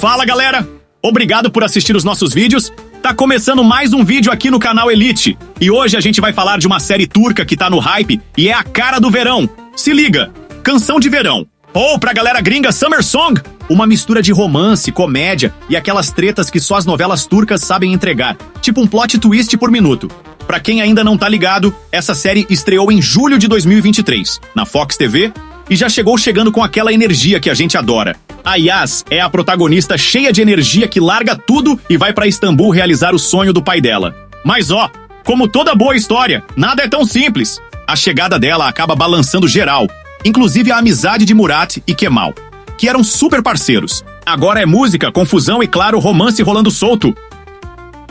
Fala galera, obrigado por assistir os nossos vídeos. Tá começando mais um vídeo aqui no canal Elite. E hoje a gente vai falar de uma série turca que tá no hype e é a cara do verão. Se liga, Canção de Verão. Ou pra galera gringa, Summer Song. Uma mistura de romance, comédia e aquelas tretas que só as novelas turcas sabem entregar. Tipo um plot twist por minuto. Pra quem ainda não tá ligado, essa série estreou em julho de 2023, na Fox TV, e já chegando com aquela energia que a gente adora. A Yas é a protagonista cheia de energia que larga tudo e vai pra Istambul realizar o sonho do pai dela. Mas ó, como toda boa história, nada é tão simples. A chegada dela acaba balançando geral, inclusive a amizade de Murat e Kemal, que eram super parceiros. Agora é música, confusão e, claro, romance rolando solto.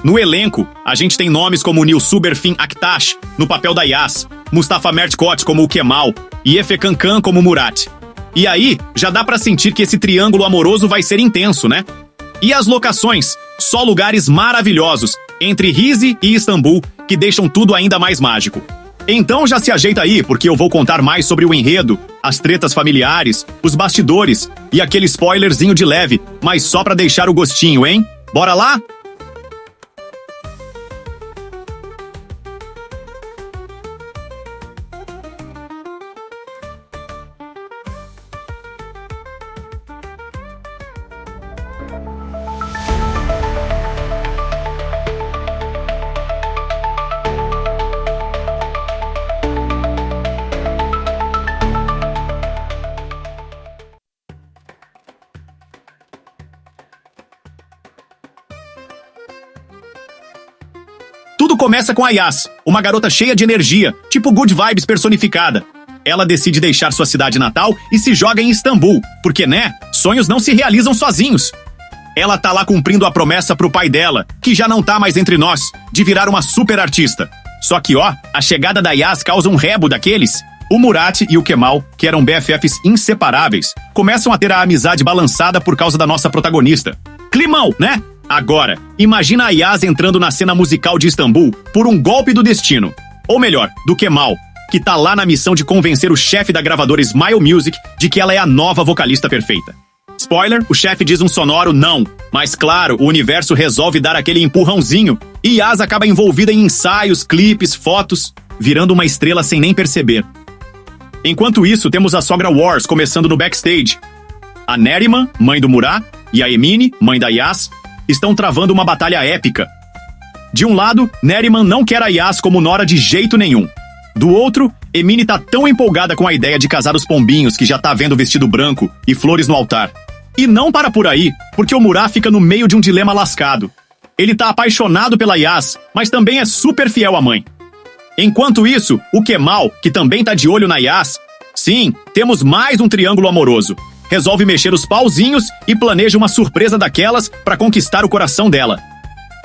No elenco, a gente tem nomes como Nilsuberfin Aktaş, no papel da Yas, Mustafa Mertkot como o Kemal e Efe Cancan como Murat. E aí, já dá pra sentir que esse triângulo amoroso vai ser intenso, né? E as locações? Só lugares maravilhosos, entre Rize e Istambul, que deixam tudo ainda mais mágico. Então já se ajeita aí, porque eu vou contar mais sobre o enredo, as tretas familiares, os bastidores e aquele spoilerzinho de leve, mas só pra deixar o gostinho, hein? Bora lá? Tudo começa com a Yas, uma garota cheia de energia, tipo good vibes personificada. Ela decide deixar sua cidade natal e se joga em Istambul, porque, né, sonhos não se realizam sozinhos. Ela tá lá cumprindo a promessa pro pai dela, que já não tá mais entre nós, de virar uma super artista. Só que, ó, a chegada da Yas causa um rebo daqueles. O Murat e o Kemal, que eram BFFs inseparáveis, começam a ter a amizade balançada por causa da nossa protagonista. Climão, né? Agora, imagina a Yas entrando na cena musical de Istambul por um golpe do destino. Ou melhor, do Kemal, que tá lá na missão de convencer o chefe da gravadora Smile Music de que ela é a nova vocalista perfeita. Spoiler, o chefe diz um sonoro não. Mas claro, o universo resolve dar aquele empurrãozinho e Yas acaba envolvida em ensaios, clipes, fotos, virando uma estrela sem nem perceber. Enquanto isso, temos a sogra Wars começando no backstage. A Neriman, mãe do Murat, e a Emine, mãe da Yas, estão travando uma batalha épica. De um lado, Neriman não quer a Yas como nora de jeito nenhum. Do outro, Emine tá tão empolgada com a ideia de casar os pombinhos que já tá vendo vestido branco e flores no altar. E não para por aí, porque o Murat fica no meio de um dilema lascado. Ele tá apaixonado pela Yas, mas também é super fiel à mãe. Enquanto isso, o Kemal, que também tá de olho na Yas, sim, temos mais um triângulo amoroso. Resolve mexer os pauzinhos e planeja uma surpresa daquelas pra conquistar o coração dela.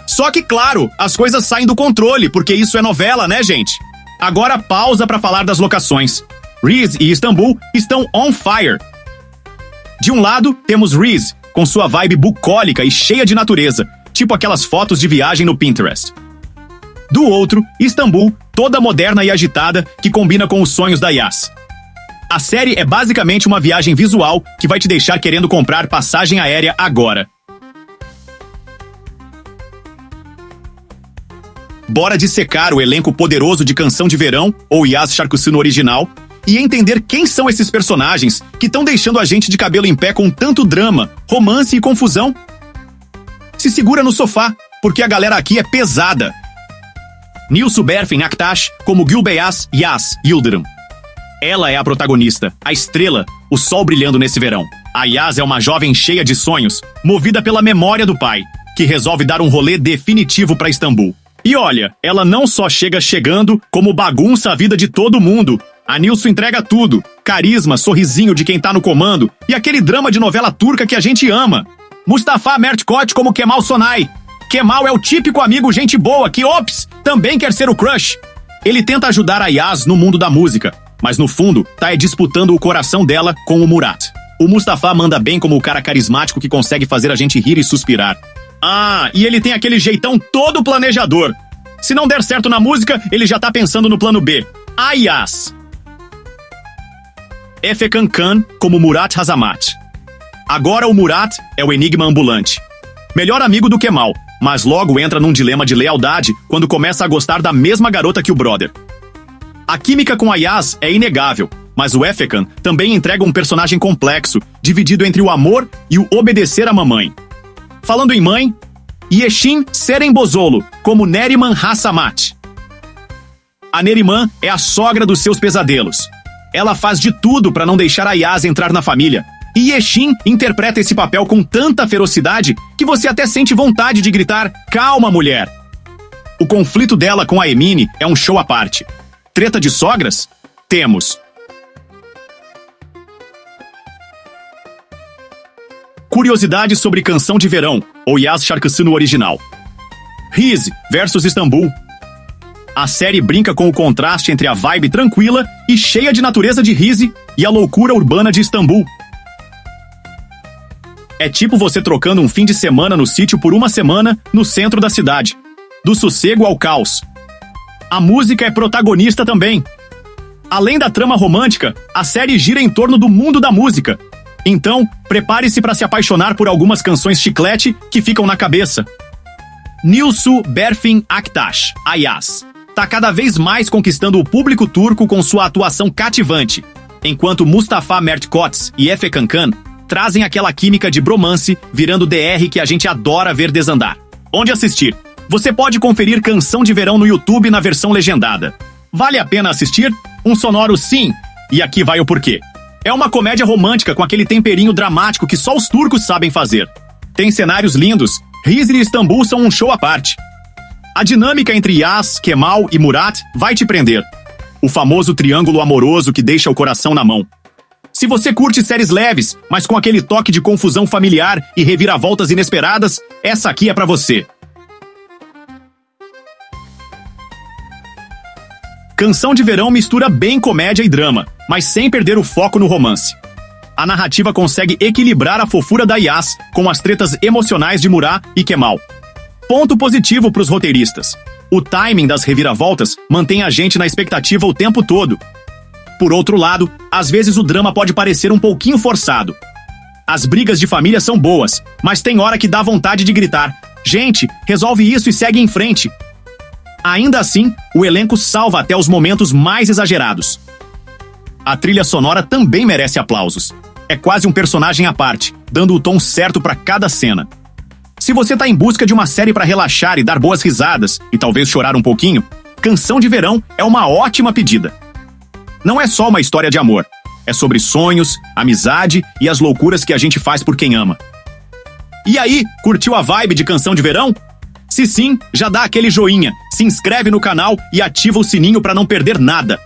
Só que, claro, as coisas saem do controle, porque isso é novela, né, gente? Agora pausa pra falar das locações. Rize e Istambul estão on fire. De um lado, temos Rize, com sua vibe bucólica e cheia de natureza, tipo aquelas fotos de viagem no Pinterest. Do outro, Istambul, toda moderna e agitada, que combina com os sonhos da Yas. A série é basicamente uma viagem visual que vai te deixar querendo comprar passagem aérea agora. Bora dissecar o elenco poderoso de Canção de Verão, ou Yas Şarkısı no original, e entender quem são esses personagens que estão deixando a gente de cabelo em pé com tanto drama, romance e confusão. Se segura no sofá, porque a galera aqui é pesada. Nilsuberfin Aktaş como Gülbeyaz Yas Yıldırım. Ela é a protagonista, a estrela, o sol brilhando nesse verão. A Yas é uma jovem cheia de sonhos, movida pela memória do pai, que resolve dar um rolê definitivo pra Istambul. E olha, ela não só chegando, como bagunça a vida de todo mundo. A Nilsu entrega tudo, carisma, sorrisinho de quem tá no comando e aquele drama de novela turca que a gente ama. Mustafa Mertkot como Kemal Sonay. Kemal é o típico amigo gente boa que, ops, também quer ser o crush. Ele tenta ajudar a Yas no mundo da música, mas no fundo, tá disputando o coração dela com o Murat. O Mustafa manda bem como o cara carismático que consegue fazer a gente rir e suspirar. Ah, e ele tem aquele jeitão todo planejador. Se não der certo na música, ele já tá pensando no plano B. A Yas. Efe Cancan como Murat Hazamat. Agora o Murat é o enigma ambulante. Melhor amigo do Kemal, mas logo entra num dilema de lealdade quando começa a gostar da mesma garota que o brother. A química com a Yas é inegável, mas o Efekan também entrega um personagem complexo, dividido entre o amor e o obedecer à mamãe. Falando em mãe, Yeshin Serembozolo, como Neriman Hassamat. A Neriman é a sogra dos seus pesadelos. Ela faz de tudo para não deixar a Yas entrar na família. E Yeshin interpreta esse papel com tanta ferocidade que você até sente vontade de gritar: "Calma, mulher!". O conflito dela com a Emine é um show à parte. Treta de sogras? Temos. Curiosidade sobre Canção de Verão, ou Yas Şarkısı no original. Rize versus Istambul. A série brinca com o contraste entre a vibe tranquila e cheia de natureza de Rize e a loucura urbana de Istambul. É tipo você trocando um fim de semana no sítio por uma semana no centro da cidade. Do sossego ao caos. A música é protagonista também. Além da trama romântica, a série gira em torno do mundo da música. Então, prepare-se para se apaixonar por algumas canções chiclete que ficam na cabeça. Nilsu Berfin Aktaş, Ayaz, tá cada vez mais conquistando o público turco com sua atuação cativante, enquanto Mustafa Mert Koç e Efe Kankan trazem aquela química de bromance virando DR que a gente adora ver desandar. Onde assistir? Você pode conferir Canção de Verão no YouTube na versão legendada. Vale a pena assistir? Um sonoro sim, e aqui vai o porquê. É uma comédia romântica com aquele temperinho dramático que só os turcos sabem fazer. Tem cenários lindos, Rize e Istambul são um show à parte. A dinâmica entre Yas, Kemal e Murat vai te prender. O famoso triângulo amoroso que deixa o coração na mão. Se você curte séries leves, mas com aquele toque de confusão familiar e reviravoltas inesperadas, essa aqui é pra você. Canção de Verão mistura bem comédia e drama, mas sem perder o foco no romance. A narrativa consegue equilibrar a fofura da Yas com as tretas emocionais de Murat e Kemal. Ponto positivo pros roteiristas. O timing das reviravoltas mantém a gente na expectativa o tempo todo. Por outro lado, às vezes o drama pode parecer um pouquinho forçado. As brigas de família são boas, mas tem hora que dá vontade de gritar: "Gente, resolve isso e segue em frente". Ainda assim, o elenco salva até os momentos mais exagerados. A trilha sonora também merece aplausos. É quase um personagem à parte, dando o tom certo para cada cena. Se você tá em busca de uma série para relaxar e dar boas risadas, e talvez chorar um pouquinho, Canção de Verão é uma ótima pedida. Não é só uma história de amor. É sobre sonhos, amizade e as loucuras que a gente faz por quem ama. E aí, curtiu a vibe de Canção de Verão? Se sim, já dá aquele joinha, se inscreve no canal e ativa o sininho para não perder nada.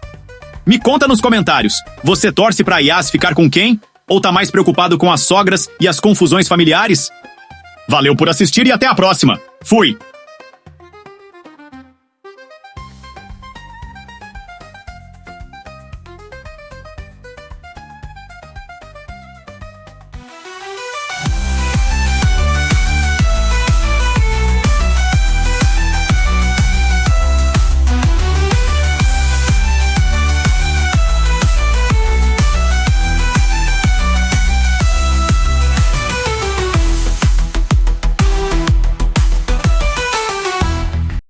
Me conta nos comentários, você torce pra Yas ficar com quem? Ou tá mais preocupado com as sogras e as confusões familiares? Valeu por assistir e até a próxima. Fui!